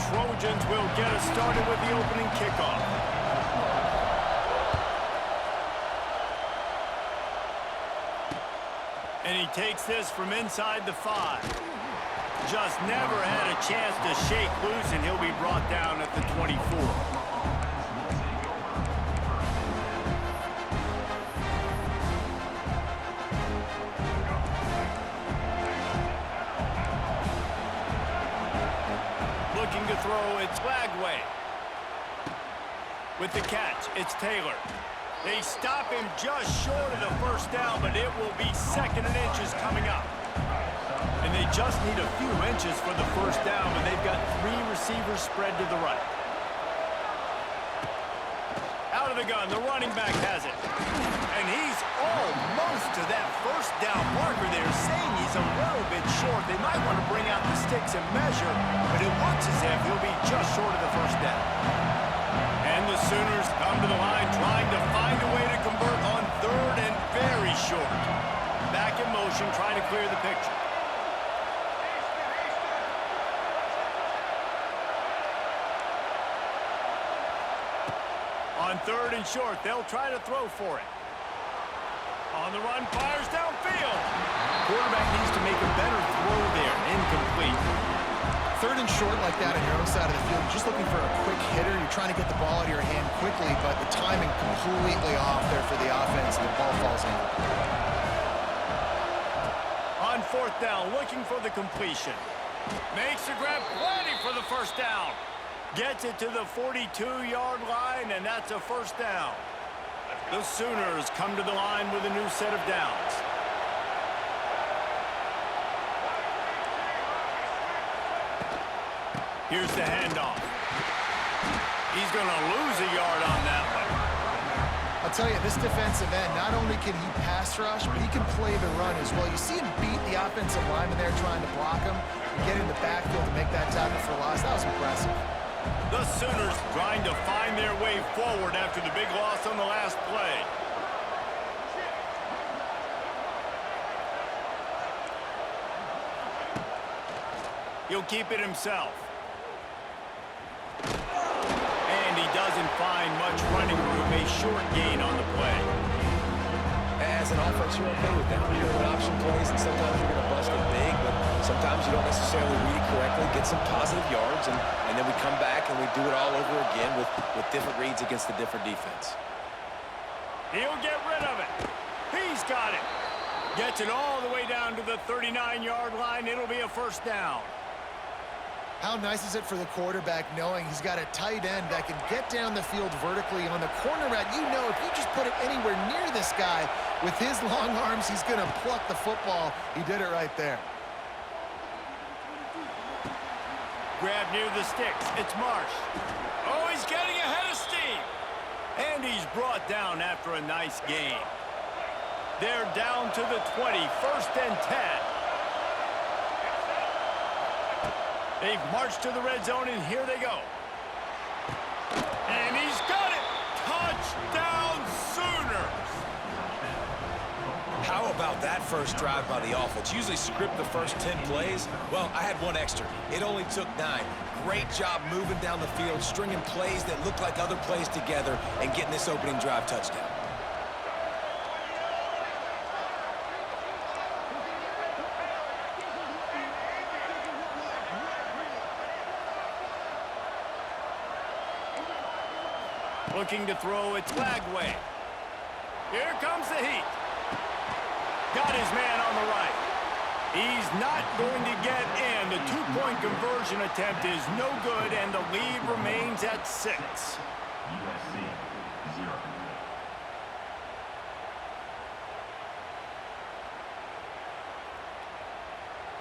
Trojans will get us started with the opening kickoff. And he takes this from inside the 5. Just never had a chance to shake loose, and he'll be brought down at the 24. Looking to throw, it's Lagway. With the catch, it's Taylor. They stop him just short of the first down, but it will be 2nd and inches coming up. And they just need a few inches for the first down, but they've got 3 receivers spread to the right. Out of the gun, the running back has it. And he's almost to that first down marker there, saying he's a little bit short. They might want to bring out the sticks and measure, but it looks as if he'll be just short of the first down. And the Sooners come to the line trying to find a way to convert on 3rd and very short. Back in motion, trying to clear the picture. On 3rd and short, they'll try to throw for it. On the run, fires downfield. Quarterback needs to make a better throw there. Incomplete. 3rd and short like that on your own side of the field, you're just looking for a quick hitter. You're trying to get the ball out of your hand quickly, but the timing completely off there for the offense, and the ball falls in. On 4th down, looking for the completion. Makes the grab, plenty for the first down. Gets it to the 42-yard line, and that's a first down. The Sooners come to the line with a new set of downs. Here's the handoff. He's going to lose a yard on that one. I'll tell you, this defensive end, not only can he pass rush, but he can play the run as well. You see him beat the offensive lineman there trying to block him and get in the backfield to make that tackle for loss. That was impressive. The Sooners trying to find their way forward after the big loss on the last play. He'll keep it himself. And he doesn't find much running room, a short gain on the play. As an offense, you're okay with that. You're doing option plays, and sometimes you're going to bust it big, but sometimes you don't necessarily read it correctly, get some positive yards, and then we come back and we do it all over again with different reads against the different defense. He'll get rid of it. He's got it. Gets it all the way down to the 39-yard line. It'll be a first down. How nice is it for the quarterback knowing he's got a tight end that can get down the field vertically on the corner route? You know, if you just put it anywhere near this guy with his long arms, he's going to pluck the football. He did it right there. Grab near the sticks. It's Marsh. Oh, he's getting ahead of steam. And he's brought down after a nice gain. They're down to the 20, 1st and 10. They've marched to the red zone, and here they go. And he's got it! Touchdown, Sooners! How about that first drive by the offense? Usually script the first 10 plays. Well, I had one extra. It only took 9. Great job moving down the field, stringing plays that look like other plays together, and getting this opening drive touchdown. Looking to throw, it's Lagway. Here comes the heat. Got his man on the right. He's not going to get in. The 2-point conversion attempt is no good, and the lead remains at 6. USC 0.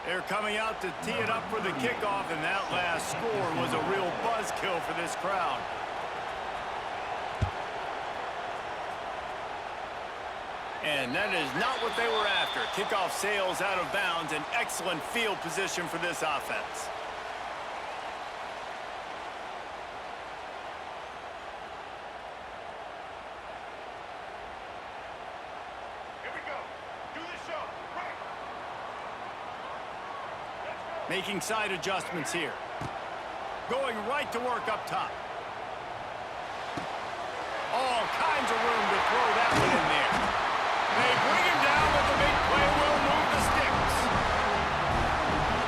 They're coming out to tee it up for the kickoff, and that last score was a real buzzkill for this crowd. And that is not what they were after. Kickoff sails out of bounds. An excellent field position for this offense. Here we go. Do the show. Right. Making side adjustments here. Going right to work up top. All kinds of room to throw that one in there. They bring him down, but the big play will move the sticks.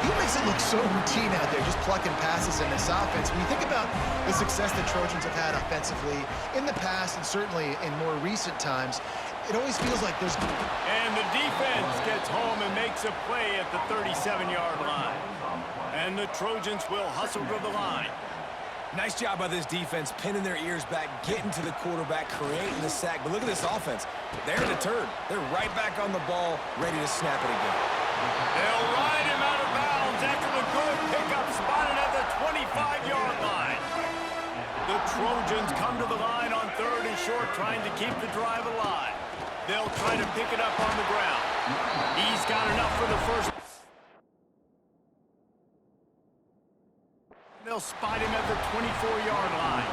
He makes it look so routine out there, just plucking passes in this offense. When you think about the success the Trojans have had offensively in the past and certainly in more recent times, it always feels like there's... And the defense gets home and makes a play at the 37-yard line. And the Trojans will hustle to the line. Nice job by this defense, pinning their ears back, getting to the quarterback, creating the sack. But look at this offense. They're deterred. They're right back on the ball, ready to snap it again. They'll ride him out of bounds after the good pickup spotted at the 25-yard line. The Trojans come to the line on 3rd and short, trying to keep the drive alive. They'll try to pick it up on the ground. He's got enough for the first. They'll spot him at the 24-yard line.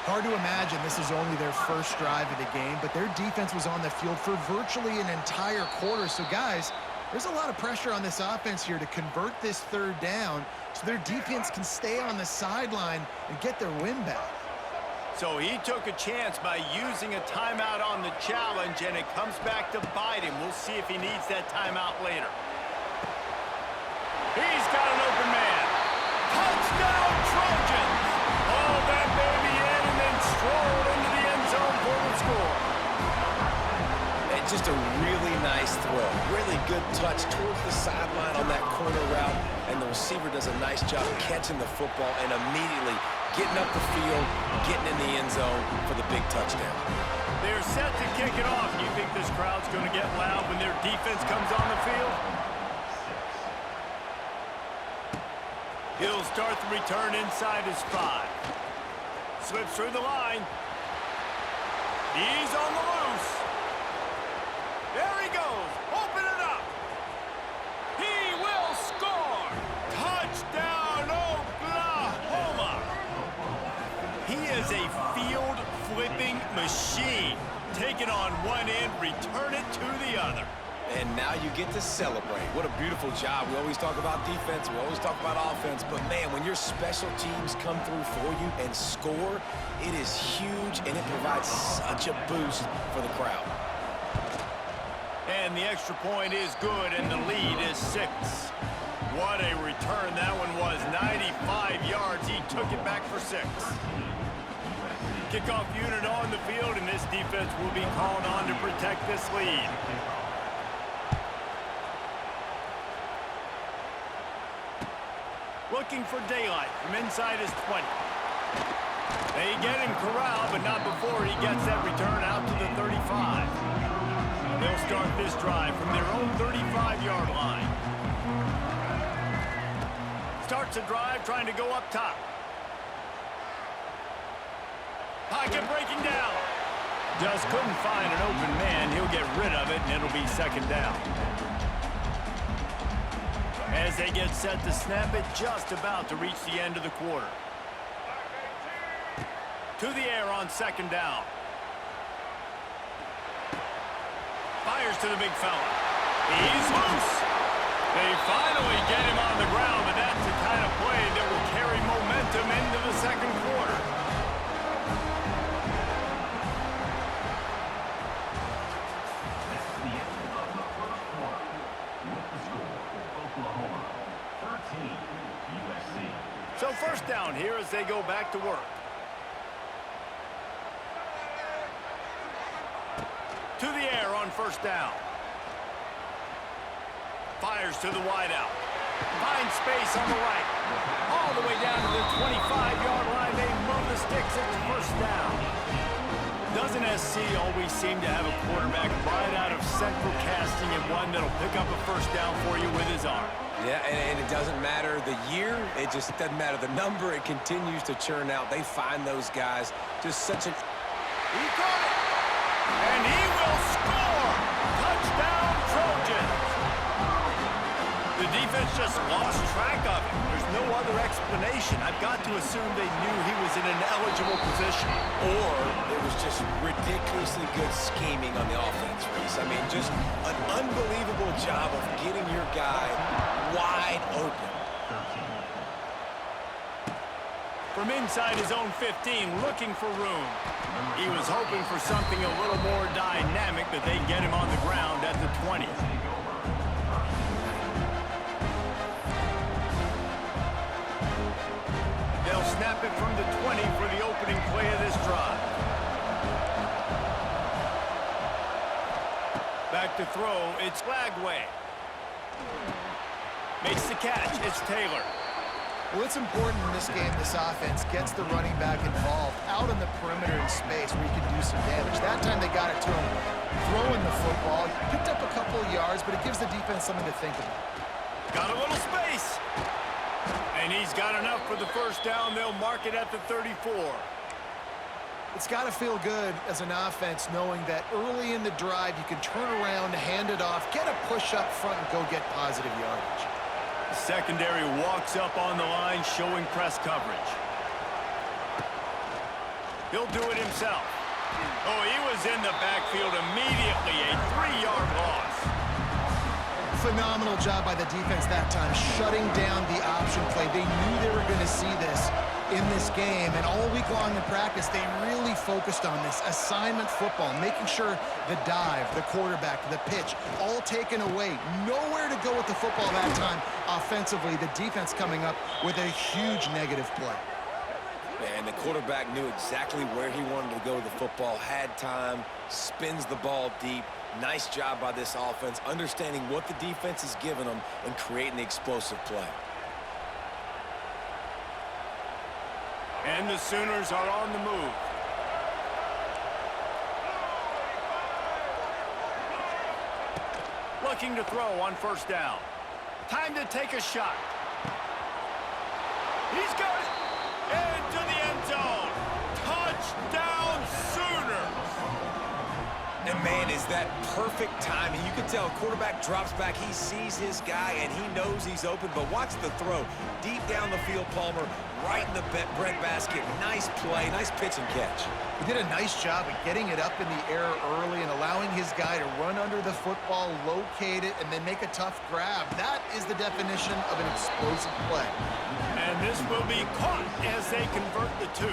Hard to imagine this is only their first drive of the game, but their defense was on the field for virtually an entire quarter. So, guys, there's a lot of pressure on this offense here to convert this 3rd down so their defense can stay on the sideline and get their win back. So he took a chance by using a timeout on the challenge, and it comes back to bite him. We'll see if he needs that timeout later. He's got an open man. Touchdown, Trojans! Oh, that baby in and then strolled into the end zone for the score. And just a really nice throw. Really good touch towards the sideline on that corner route. And the receiver does a nice job catching the football and immediately getting up the field, getting in the end zone for the big touchdown. They're set to kick it off. Do you think this crowd's going to get loud when their defense comes on the field? He'll start the return inside his 5. Slips through the line. He's on the loose. There he goes. Open it up. He will score. Touchdown, Oklahoma. He is a field-flipping machine. Take it on one end, return it to the other. And now you get to celebrate. What a beautiful job. We always talk about defense. We always talk about offense. But, man, when your special teams come through for you and score, it is huge, and it provides such a boost for the crowd. And the extra point is good, and the lead is 6. What a return that one was. 95 yards. He took it back for 6. Kickoff unit on the field, and this defense will be called on to protect this lead. Looking for daylight from inside his 20. They get him corralled, but not before he gets that return out to the 35. They'll start this drive from their own 35-yard line. Starts the drive trying to go up top. Pocket breaking down. Just couldn't find an open man. He'll get rid of it, and it'll be 2nd down. As they get set to snap it, just about to reach the end of the quarter. To the air on 2nd down. Fires to the big fella. He's loose. They finally get him on the ground, but that's the kind of play that will carry momentum into the 2nd quarter. So 1st down here as they go back to work. To the air on 1st down. Fires to the wideout. Finds space on the right. All the way down to the 25-yard line. They move the sticks at the 1st down. Doesn't SC always seem to have a quarterback right out of central casting and one that'll pick up a 1st down for you with his arm? Yeah, and it doesn't matter the year. It just doesn't matter the number. It continues to churn out. They find those guys just such an... He caught it! And he will score! Touchdown, Trojans! The defense just lost track of him. There's no other explanation. I've got to assume they knew he was in an eligible position. Or it was just ridiculously good scheming on the offense, Reese. I mean, just an unbelievable job of getting your guy wide open. 13 USC. So 1st down here as they go back to work. To the air on 2nd down. Fires to the right. All the way down to the 25-yard line. They move the sticks at the 1st down. Doesn't SC always seem to have a quarterback right out of central casting and one that'll pick up a 1st down for you with his arm? Yeah, and it doesn't matter the year. It just From inside his own 15, looking for room. He was hoping for something a little more dynamic, but they get him on the ground at the 20. They'll snap it from the 20 for the opening play of this drive. Back to throw, it's Lagway. Makes the catch, it's Taylor. Well, it's important in this game, this offense gets the running back involved out on the perimeter in space where you can do some damage. That time they got it to him throwing the football. Picked up a couple of yards, but it gives the defense something to think about. Got a little space. And he's got enough for the first down. They'll mark it at the 34. It's got to feel good as an offense knowing that early in the drive you can turn around, hand it off, get a push up front, and go get positive yardage. The secondary walks up on the line, showing press coverage. He'll do it himself. Oh, he was in the backfield immediately. A 3-yard loss. Phenomenal job by the defense that time, shutting down the option play. They knew they were going to see this in this game, and all week long in practice, they really focused on this assignment football, making sure the dive, the quarterback, the pitch, all taken away. Nowhere to go with the football that time offensively. The defense coming up with a huge negative play. And the quarterback knew exactly where he wanted to go with the football, had time, spins the ball deep. Nice job by this offense, understanding what the defense is giving them and creating the explosive play. And the Sooners are on the move. Looking to throw on first down. Time to take a shot. He's got it. Into the end zone. Touchdown, Sooners. And man, is that perfect timing. You can tell quarterback drops back, he sees his guy, and he knows he's open, but watch the throw. Deep down the field, Palmer, right in the breadbasket. Nice play, nice pitch and catch. He did a nice job of getting it up in the air early and allowing his guy to run under the football, locate it, and then make a tough grab. That is the definition of an explosive play. And this will be caught as they convert the 2.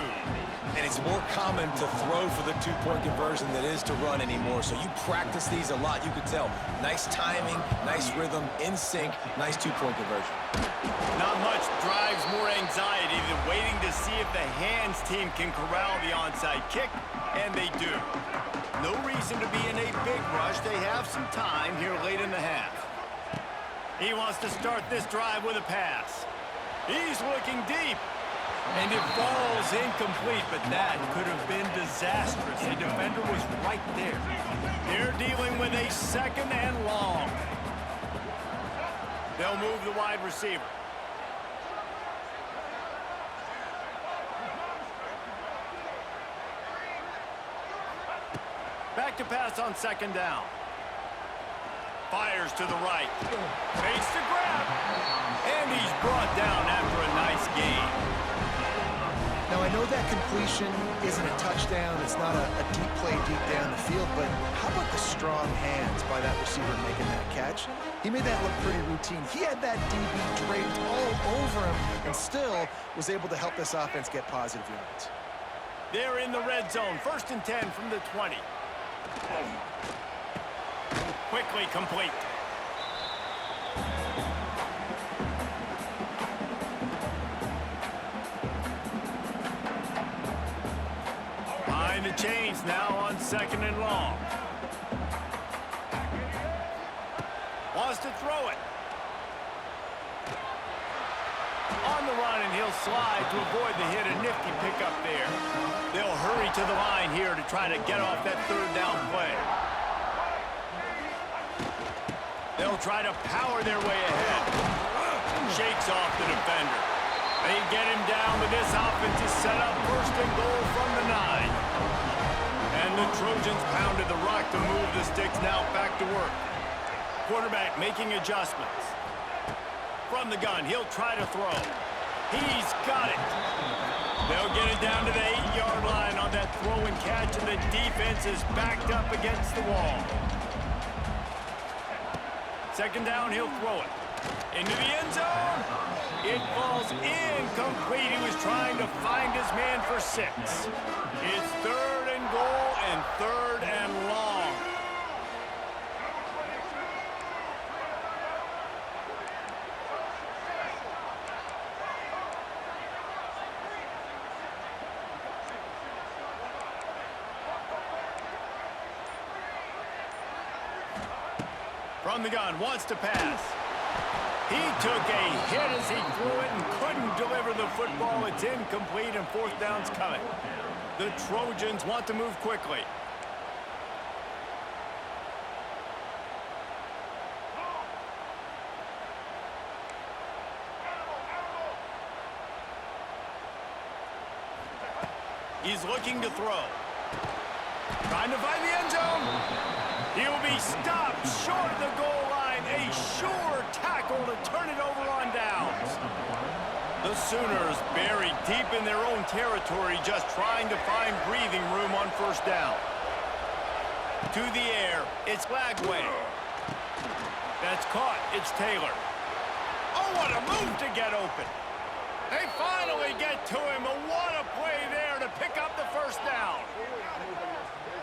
And it's more common to throw for the 2-point conversion than it is to run anymore. So you practice these a lot. You could tell. Nice timing, nice rhythm, in sync, nice 2-point conversion. Not much drives more anxiety than waiting to see if the hands team can corral the onside kick, and they do. No reason to be in a big rush. They have some time here late in the half. He wants to start this drive with a pass. He's looking deep. And it falls incomplete, but that could have been disastrous. The defender was right there. They're dealing with a 2nd and long. They'll move the wide receiver. Back to pass on 2nd down. Fires to the right. Makes the grab. And he's brought down after a nice gain. Now, I know that completion isn't a touchdown. It's not a deep play deep down the field, but how about the strong hands by that receiver making that catch? He made that look pretty routine. He had that DB draped all over him and still was able to help this offense get positive yards. They're in the red zone. 1st and 10 from the 20. Quickly complete. Behind the chains now on 2nd and long. Wants to throw it. On the run, and he'll slide to avoid the hit. A nifty pickup there. They'll hurry to the line here to try to get off that 3rd down play. They'll try to power their way ahead. Shakes off the defender. They get him down, but this offense is set up 1st and goal from the 9. And the Trojans pounded the rock to move the sticks. Now back to work. Quarterback making adjustments. From the gun, he'll try to throw. He's got it. They'll get it down to the 8-yard line on that throw and catch, and the defense is backed up against the wall. 2nd down, he'll throw it. Into the end zone. It falls incomplete. He was trying to find his man for 6. It's 3rd and goal and 3rd and long. From the gun, wants to pass. He took a hit as he threw it and couldn't deliver the football. It's incomplete and 4th down's coming. The Trojans want to move quickly. He's looking to throw. Trying to find the end zone. He'll be stopped short of the goal line. A sure tackle to turn it over on downs. The Sooners buried deep in their own territory, just trying to find breathing room on 1st down. To the air, it's Lagway. That's caught, it's Taylor. Oh, what a move to get open. They finally get to him, but what a play there to pick up the 1st down.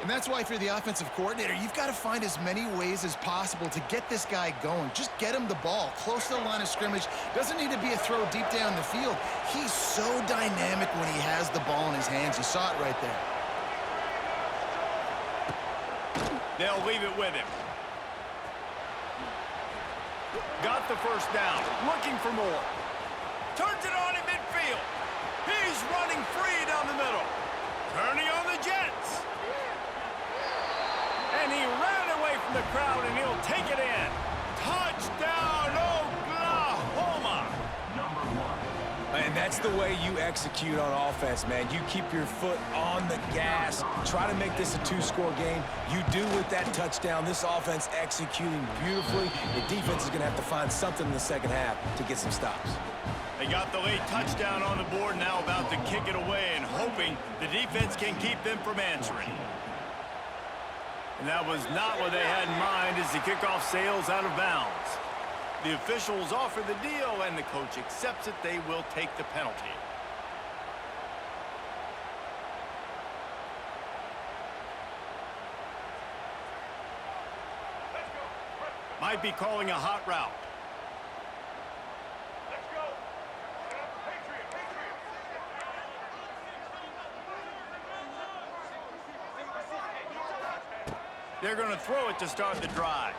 And that's why if you're the offensive coordinator, you've got to find as many ways as possible to get this guy going. Just get him the ball close to the line of scrimmage. Doesn't need to be a throw deep down the field. He's so dynamic when he has the ball in his hands. You saw it right there. They'll leave it with him. Got the 1st down. Looking for more. Turns it on in midfield. He's running free down the middle. Turning on the Jets. And he ran away from the crowd, and he'll take it in. Touchdown, Oklahoma! And that's the way you execute on offense, man. You keep your foot on the gas. Try to make this a 2-score game. You do with that touchdown. This offense executing beautifully. The defense is going to have to find something in the 2nd half to get some stops. They got the late touchdown on the board, now about to kick it away and hoping the defense can keep them from answering. And that was not what they had in mind as the kickoff sails out of bounds. The officials offer the deal, and the coach accepts it. They will take the penalty. Might be calling a hot route. They're going to throw it to start the drive.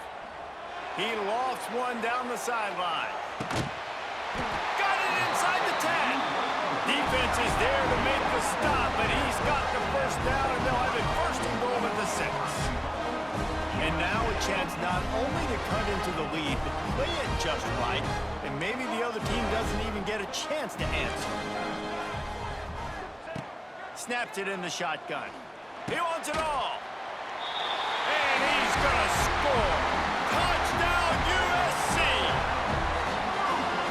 He lofts one down the sideline. Got it inside the 10. Defense is there to make the stop, but he's got the 1st down, and they'll have it 1st and goal at the 6. And now a chance not only to cut into the lead, but play it just right, and maybe the other team doesn't even get a chance to answer. Snaps it in the shotgun. He wants it all. And he's going to score. Touchdown, USC!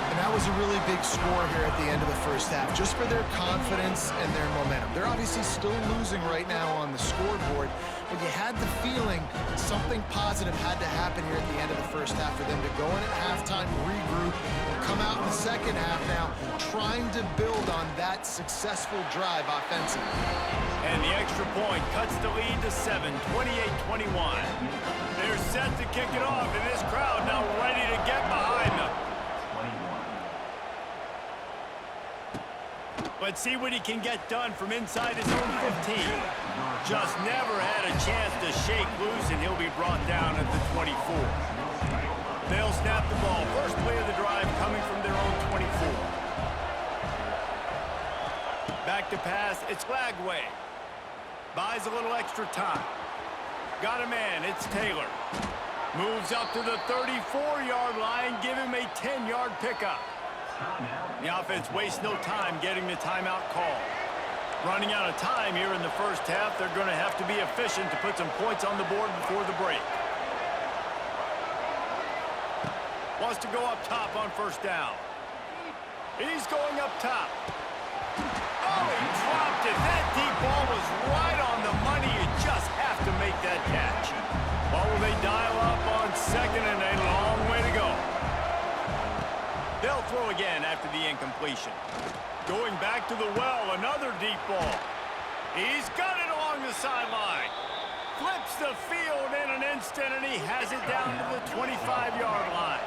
And that was a really big score here at the end of the 1st half, just for their confidence and their momentum. They're obviously still losing right now on the scoreboard, but you had the feeling something positive had to happen here at the end of the 1st half for them to go in at halftime, regroup, and come out in the 2nd half now trying to build on that successful drive offensively. And the extra point cuts the lead to 7, 28-21. They're set to kick it off, and this crowd now ready to get behind them. Let's see what he can get done from inside his own 15. Just never had a chance to shake loose, and he'll be brought down at the 24. They'll snap the ball. First play of the drive coming from their own 24. Back to pass, it's Lagway. Buys a little extra time. Got a man, it's Taylor. Moves up to the 34-yard line, give him a 10-yard pickup. The offense wastes no time getting the timeout call. Running out of time here in the 1st half, they're going to have to be efficient to put some points on the board before the break. Wants to go up top on 1st down. He's going up top. Oh, he dropped it. That deep ball was right on the money. You just have to make that catch. Well, will they dial up on 2nd and a long way to go? throw again after the incompletion. Going back to the well, another deep ball. He's got it along the sideline. Flips the field in an instant, and he has it down to the 25-yard line.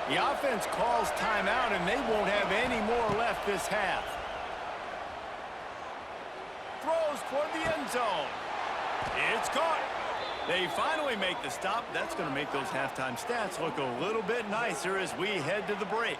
The offense calls timeout, and they won't have any more left this half. Throws toward the end zone. It's caught. They finally make the stop. That's going to make those halftime stats look a little bit nicer as we head to the break.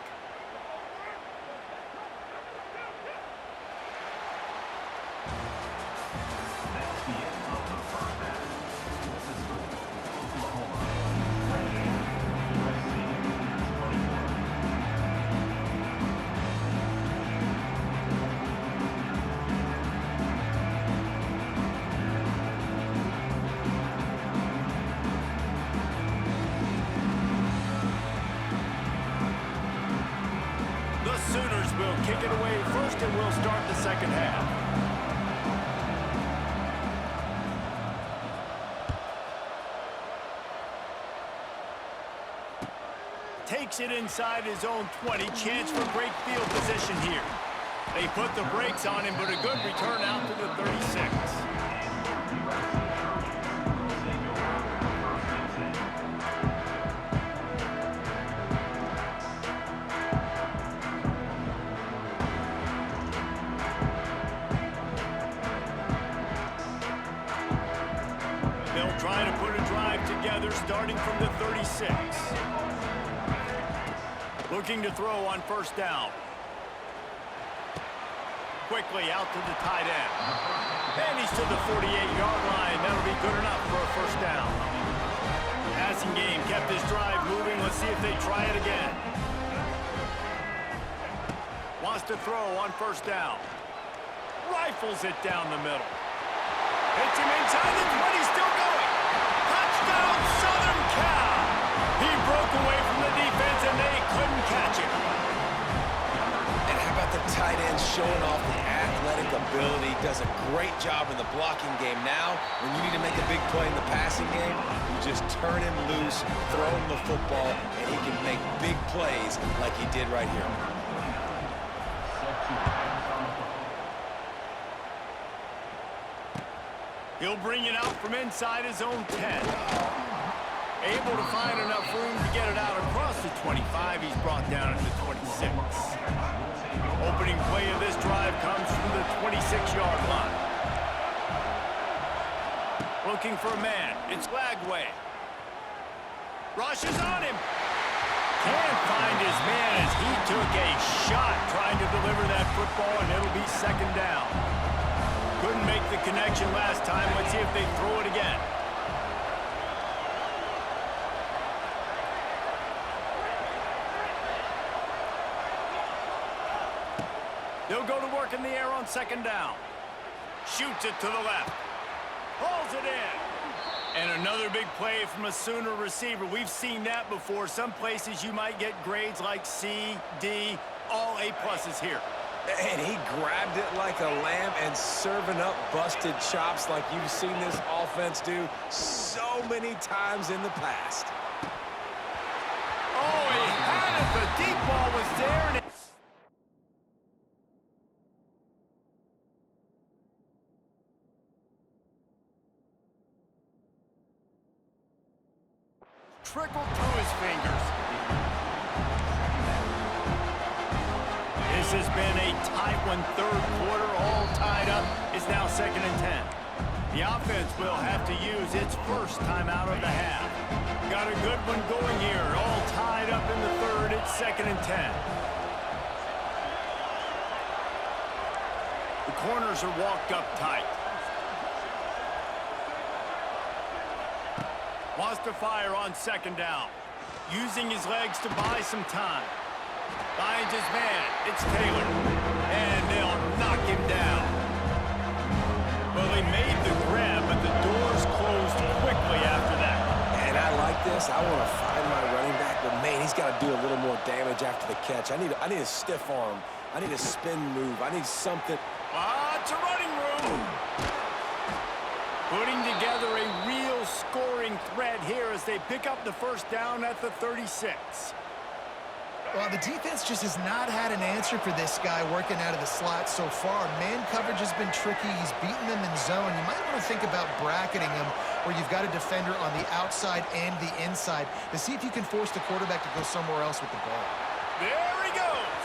Sooners will kick it away first, and we'll start the second half. Takes it inside his own 20. Chance for great field position here. They put the brakes on him, but a good return out to the 36. Trying to put a drive together, starting from the 36. Looking to throw on first down. Quickly out to the tight end. And he's to the 48-yard line. That'll be good enough for a first down. Passing game kept his drive moving. Let's see if they try it again. Wants to throw on first down. Rifles it down the middle. Hits him inside the 20, still going. Touchdown, Southern Cal. He broke away from the defense, and they couldn't catch him. And how about the tight end showing off the athletic ability? Does a great job in the blocking game. Now, when you need to make a big play in the passing game, you just turn him loose, throw him the football, and he can make big plays like he did right here. He'll bring it out from inside his own 10. Able to find enough room to get it out across the 25. He's brought down at the 26. Opening play of this drive comes from the 26-yard line. Looking for a man. It's Lagway. Rushes on him. Can't find his man as he took a shot trying to deliver that football, and it'll be second down. Couldn't make the connection last time. Let's see if they throw it again. They'll go to work in the air on second down. Shoots it to the left. Hauls it in. And another big play from a Sooner receiver. We've seen that before. Some places you might get grades like C, D, all A+ here. And he grabbed it like a lamb and serving up busted chops like you've seen this offense do so many times in the past. Oh, he had it. The deep ball was there. And trickled through his fingers. This has been a tight one, third quarter, all tied up. It's now 2nd and 10. The offense will have to use its first timeout of the half. Got a good one going here, all tied up in the third. It's 2nd and 10. The corners are walked up tight. Wants to fire on second down. Using his legs to buy some time. Finds his man. It's Taylor. And they'll knock him down. Well, they made the grab, but the doors closed quickly after that. And I like this. I want to find my running back, but man, he's got to do a little more damage after the catch. I need a stiff arm. I need a spin move. I need something. It's a running room. Putting together a real scoring threat here as they pick up the first down at the 36. Well, the defense just has not had an answer for this guy working out of the slot so far. Man coverage has been tricky. He's beaten them in zone. You might want to think about bracketing him where you've got a defender on the outside and the inside to see if you can force the quarterback to go somewhere else with the ball. There he goes.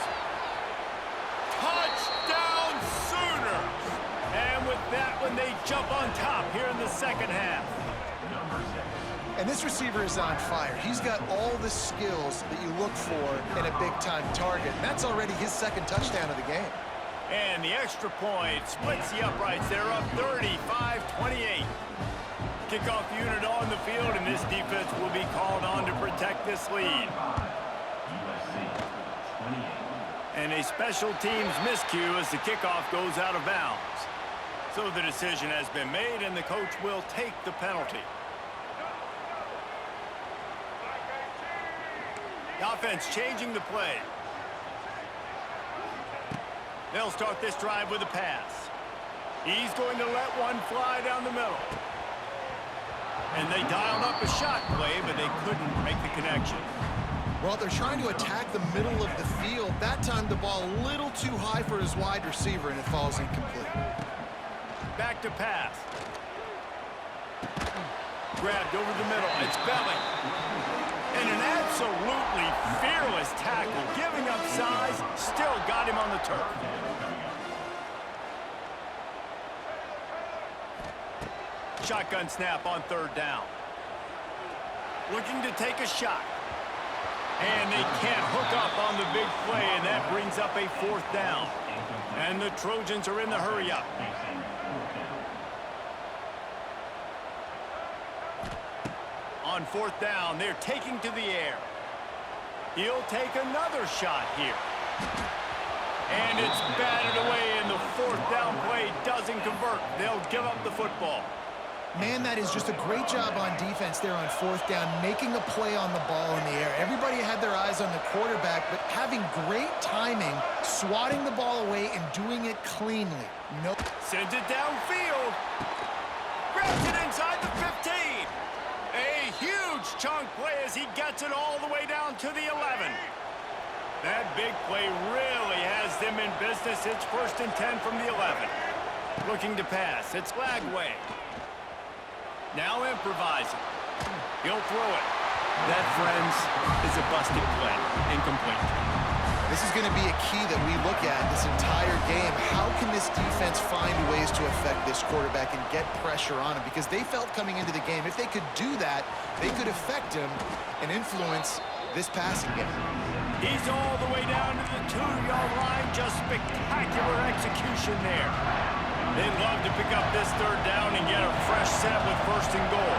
Touchdown Sooners. And with that one, they jump on top here in the second half. And this receiver is on fire. He's got all the skills that you look for in a big-time target. And that's already his second touchdown of the game. And the extra point splits the uprights. They're up 35-28. Kickoff unit on the field, and this defense will be called on to protect this lead. And a special teams miscue as the kickoff goes out of bounds. So the decision has been made, and the coach will take the penalty. The offense changing the play. They'll start this drive with a pass. He's going to let one fly down the middle. And they dialed up a shot play, but they couldn't make the connection. Well, they're trying to attack the middle of the field. That time the ball a little too high for his wide receiver, and it falls incomplete. Back to pass. Grabbed over the middle. It's Belly. And an absolutely fearless tackle, giving up size, still got him on the turf. Shotgun snap on third down. Looking to take a shot. And they can't hook up on the big play, and that brings up a fourth down. And the Trojans are in the hurry-up. On fourth down, they're taking to the air. He'll take another shot here. And it's batted away, and the fourth down play doesn't convert. They'll give up the football. Man, that is just a great job on defense there on fourth down, making a play on the ball in the air. Everybody had their eyes on the quarterback, but having great timing, swatting the ball away, and doing it cleanly. Nope. Sends it downfield. Grabs it inside the 15. A huge chunk play as he gets it all the way down to the 11. That big play really has them in business. It's 1st and 10 from the 11. Looking to pass. It's Lagway. Now improvising. He'll throw it. That, friends, is a busted play. Incomplete. This is going to be a key that we look at this entire game. How can this defense find ways to affect this quarterback and get pressure on him? Because they felt coming into the game, if they could do that, they could affect him and influence this passing game. He's all the way down to the 2-yard line. Just spectacular execution there. They'd love to pick up this third down and get a fresh set with 1st and goal.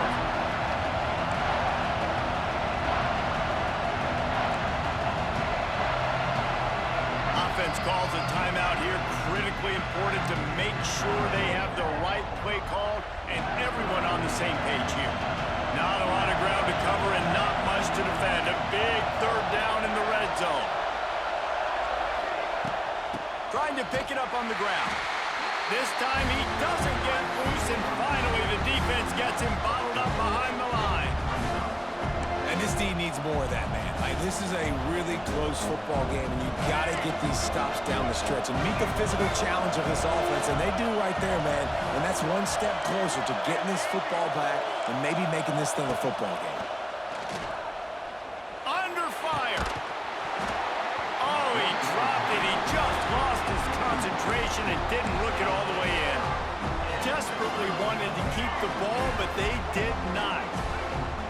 Offense calls a timeout here. Critically important to make sure they have the right play called and everyone on the same page here. Not a lot of ground to cover and not much to defend. A big third down in the red zone. Trying to pick it up on the ground. This time he doesn't get loose, and finally the defense gets him bottled up behind the line. And this D needs more of that, man. This is a really close football game, and you've got to get these stops down the stretch and meet the physical challenge of this offense, and they do right there, man. And that's one step closer to getting this football back and maybe making this thing a football game. Under fire. Oh, he dropped it. He just lost his concentration and didn't look it all the way in. Desperately wanted to keep the ball, but they did not.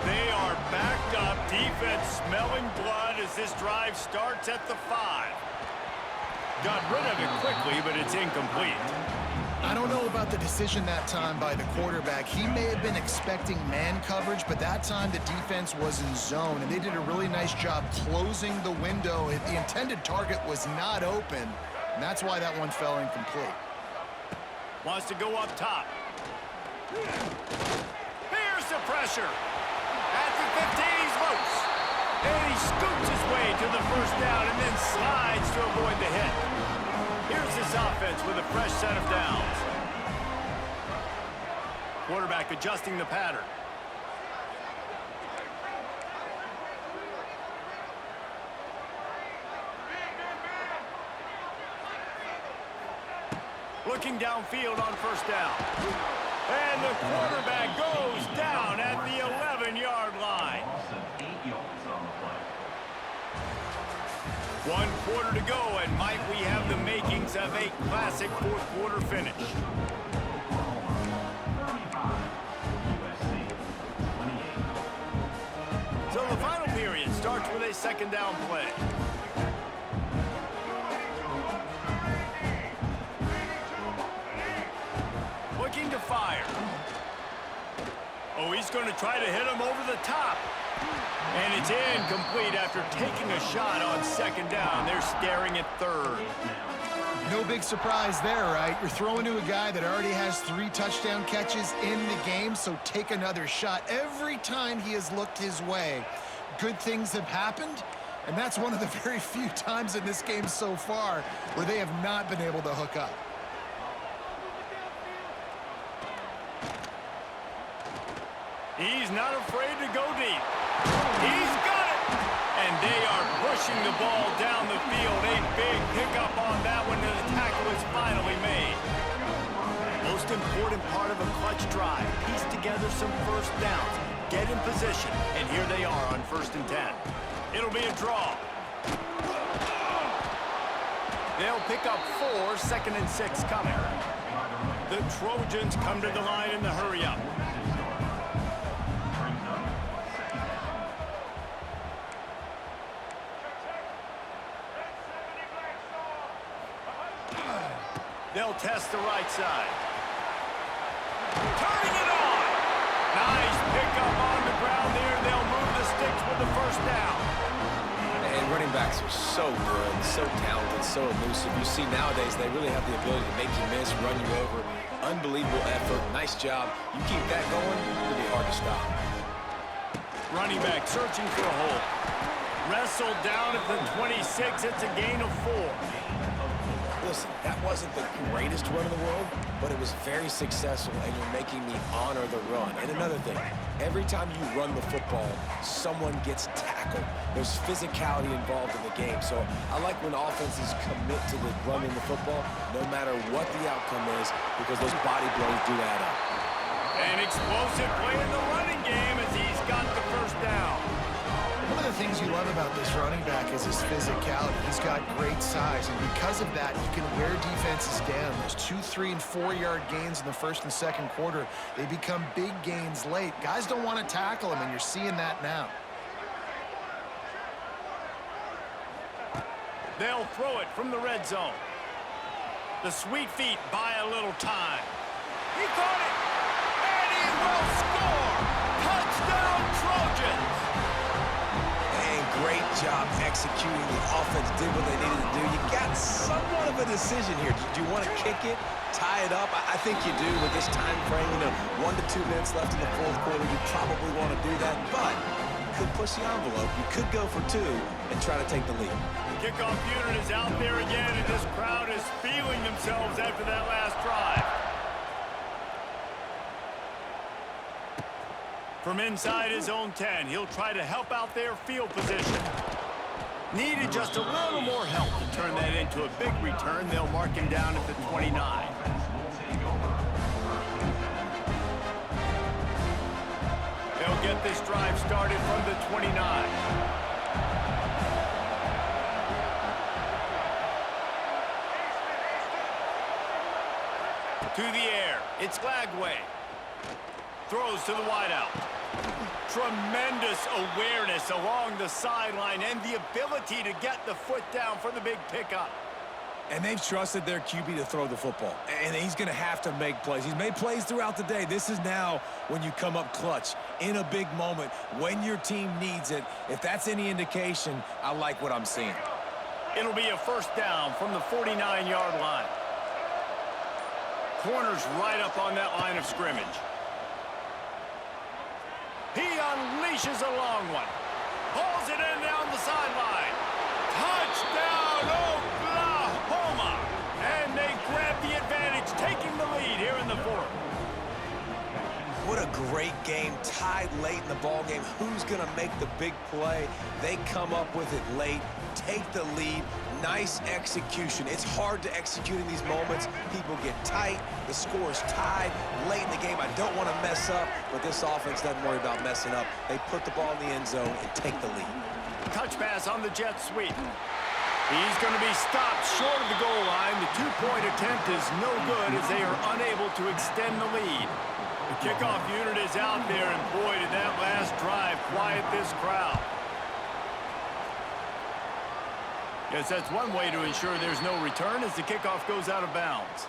They are backed up. Defense smelling blood as this drive starts at the 5. Got rid of it quickly, but it's incomplete. I don't know about the decision that time by the quarterback. He may have been expecting man coverage, but that time the defense was in zone, and they did a really nice job closing the window. The intended target was not open, and that's why that one fell incomplete. Wants to go up top. Here's the pressure. At the 15, he's loose. And he scoots his way to the 1st down and then slides to avoid the hit. Here's this offense with a fresh set of downs. Quarterback adjusting the pattern. Looking downfield on first down. And the quarterback goes down at the 11-yard line. 1 quarter to go, and might we have the makings of a classic fourth quarter finish. So the final period starts with a second down play. Looking to fire. Oh, he's going to try to hit him over the top. And it's incomplete after taking a shot on second down. They're staring at third. No big surprise there, right? You're throwing to a guy that already has 3 touchdown catches in the game, so take another shot. Every time he has looked his way, good things have happened, and that's one of the very few times in this game so far where they have not been able to hook up. He's not afraid to go deep. He's got it! And they are pushing the ball down the field. A big pickup on that one, and the tackle is finally made. Most important part of a clutch drive. Piece together some first downs. Get in position, and here they are on 1st and 10. It'll be a draw. They'll pick up 4, 2nd and 6 coming. The Trojans come to the line in the hurry-up. They'll test the right side. Turning it on! Nice pickup on the ground there. They'll move the sticks with the first down. And running backs are so good, so talented, so elusive. You see nowadays they really have the ability to make you miss, run you over. Unbelievable effort. Nice job. You keep that going, it'll be hard to stop. Running back searching for a hole. Wrestled down at the 26. It's a gain of 4. Listen, that wasn't the greatest run in the world, but it was very successful, and you're making me honor the run. And another thing, every time you run the football, someone gets tackled. There's physicality involved in the game. So I like when offenses commit to the running the football, no matter what the outcome is, because those body blows do add up. An explosive play in the running game as he's got the first down. One of the things you love about this running back is his physicality. He's got great size, and because of that, he can wear defenses down. Those 2, 3, and 4-yard gains in the 1st and 2nd quarter, they become big gains late. Guys don't want to tackle him, and you're seeing that now. They'll throw it from the red zone. The sweet feet buy a little time. He caught it, and he will score! Touchdown, Trojans! Great job executing. The offense did what they needed to do. You got somewhat of a decision here. Do you want to kick it, tie it up? I think you do with this time frame. 1 to 2 minutes left in the 4th quarter. You probably want to do that, but you could push the envelope. You could go for 2 and try to take the lead. Kickoff unit is out there again, and this crowd is feeling themselves after that last drive. From inside his own 10, he'll try to help out their field position. Needed just a little more help to turn that into a big return. They'll mark him down at the 29. They'll get this drive started from the 29. To the air, it's Lagway. Throws to the wideout. Tremendous awareness along the sideline and the ability to get the foot down for the big pickup. And they've trusted their QB to throw the football. And he's going to have to make plays. He's made plays throughout the day. This is now when you come up clutch in a big moment when your team needs it. If that's any indication, I like what I'm seeing. It'll be a first down from the 49-yard line. Corner's right up on that line of scrimmage. He unleashes a long one. Pulls it in down the sideline. Touchdown, Oklahoma! And they grab the advantage, taking the lead here in the 4th. What a great game, tied late in the ball game. Who's going to make the big play? They come up with it late, take the lead. Nice execution. It's hard to execute in these moments. People get tight. The score's tied late in the game. I don't want to mess up, but this offense doesn't worry about messing up. They put the ball in the end zone and take the lead. Touch pass on the jet sweep. He's going to be stopped short of the goal line. The two-point attempt is no good as they are unable to extend the lead. The kickoff unit is out there, and boy, did that last drive quiet this crowd. Yes, that's one way to ensure there's no return as the kickoff goes out of bounds.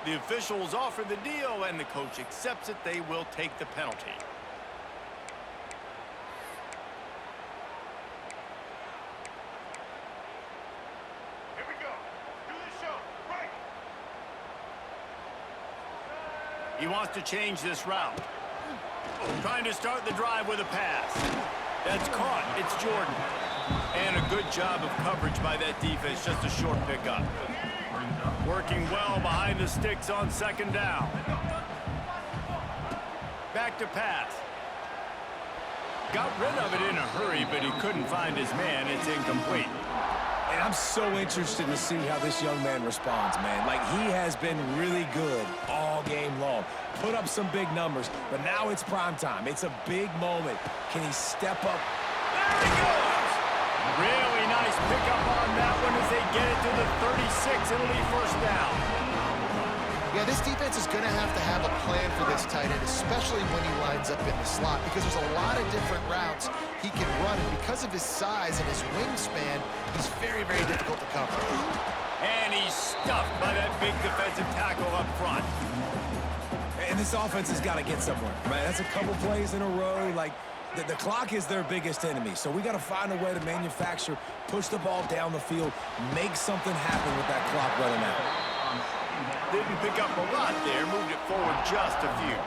The officials offer the deal, and the coach accepts it. They will take the penalty. Here we go. Do the show. Right. He wants to change this route. Trying to start the drive with a pass. That's caught. It's Jordan. And a good job of coverage by that defense. Just a short pickup. Working well behind the sticks on second down. Back to pass. Got rid of it in a hurry, but he couldn't find his man. It's incomplete. And I'm so interested to see how this young man responds, man. Like, he has been really good all game long. Put up some big numbers, but now it's prime time. It's a big moment. Can he step up? There he goes! Really nice pickup on that one as they get it to the 36. It'll be first down. Yeah, this defense is going to have a plan for this tight end, especially when he lines up in the slot, because there's a lot of different routes he can run, and because of his size and his wingspan, he's very, very difficult to cover. And he's stuffed by that big defensive tackle up front. And this offense has got to get somewhere, right? That's a couple plays in a row. Like, the clock is their biggest enemy, so we got to find a way to manufacture, push the ball down the field, make something happen with that clock running out. Didn't pick up a lot there, moved it forward just a few.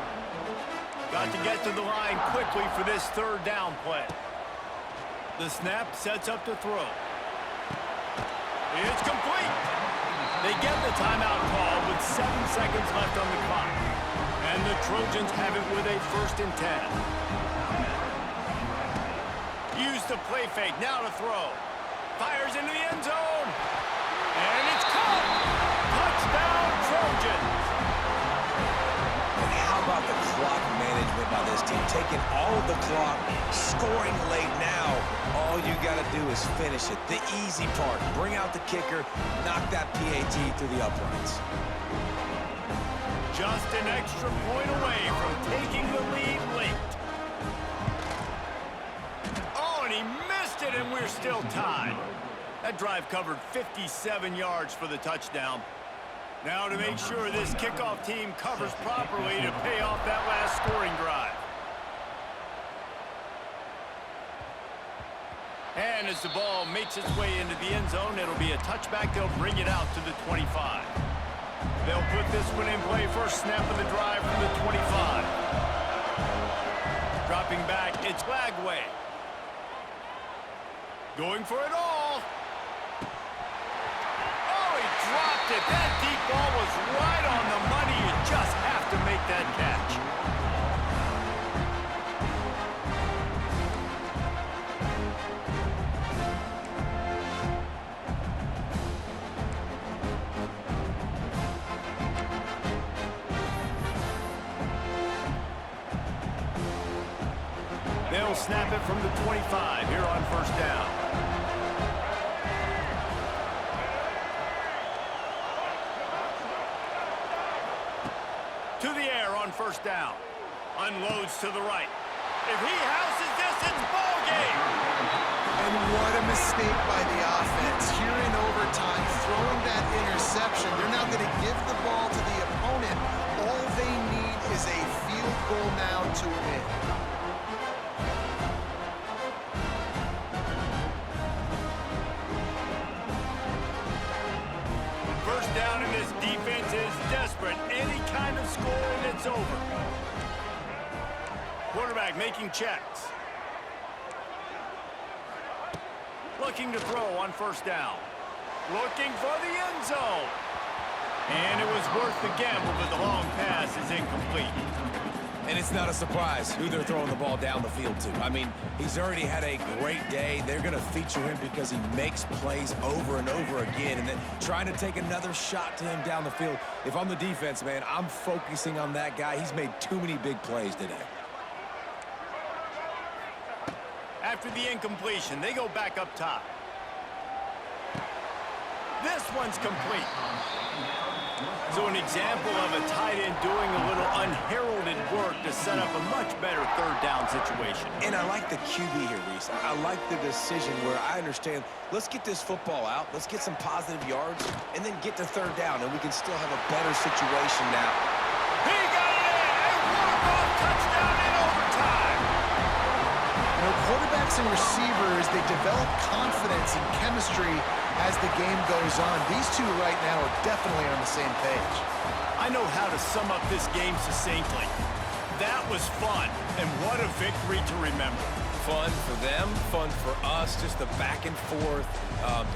Got to get to the line quickly for this third down play. The snap sets up to throw. It's complete. They get the timeout call with 7 seconds left on the clock. And the Trojans have it with a 1st and 10. Use the play fake, now to throw. Fires into the end zone. And it's caught. Touchdown, Trojans. And how about the clock management by this team? Taking all of the clock, scoring late now. All you got to do is finish it. The easy part. Bring out the kicker, knock that PAT through the uprights. Just an extra point away from taking the lead late. Oh, and he missed it, and we're still tied. That drive covered 57 yards for the touchdown. Now to make sure this kickoff team covers properly to pay off that last scoring drive. And as the ball makes its way into the end zone, it'll be a touchback. They'll bring it out to the 25. They'll put this one in play. First snap of the drive from the 25. Dropping back, it's Lagway. Going for it all. Oh, he dropped it. That deep ball was right on the money. You just have to make that catch. They'll snap it from the 25 here on first down. To the air on first down. Unloads to the right. If he houses this, it's ball game. And what a mistake by the offense. Here in overtime, throwing that interception. They're now going to give the ball to the opponent. All they need is a field goal now to win. First down, and this defense is desperate. Any kind of score, and it's over. Quarterback making checks. Looking to throw on first down. Looking for the end zone. And it was worth the gamble, but the long pass is incomplete. And it's not a surprise who they're throwing the ball down the field to. I mean, he's already had a great day. They're going to feature him because he makes plays over and over again. And then trying to take another shot to him down the field. If I'm the defense, man, I'm focusing on that guy. He's made too many big plays today. After the incompletion, they go back up top. This one's complete. So an example of a tight end doing a little unheralded work to set up a much better third down situation. And I like the QB here, Reese. I like the decision where I understand, let's get this football out, let's get some positive yards, and then get to third down, and we can still have a better situation now. He got it in! A walk-off touchdown in overtime! You know, quarterbacks and receivers, they develop confidence and chemistry as the game goes on. These two right now are definitely on the same page. I know how to sum up this game succinctly. That was fun, and what a victory to remember. Fun for them, fun for us, just the back and forth,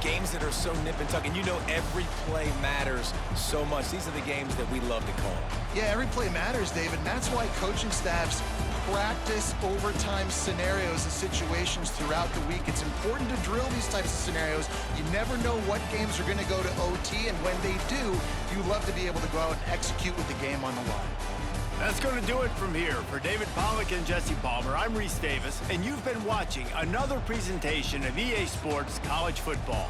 games that are so nip and tuck, and you know every play matters so much. These are the games that we love to call. Yeah, every play matters, David, and that's why coaching staffs practice overtime scenarios and situations throughout the week. It's important to drill these types of scenarios. You never know what games are going to go to OT, and when they do, you love to be able to go out and execute with the game on the line. That's going to do it from here. For David Pollack and Jesse Palmer, I'm Reese Davis, and you've been watching another presentation of EA Sports College Football.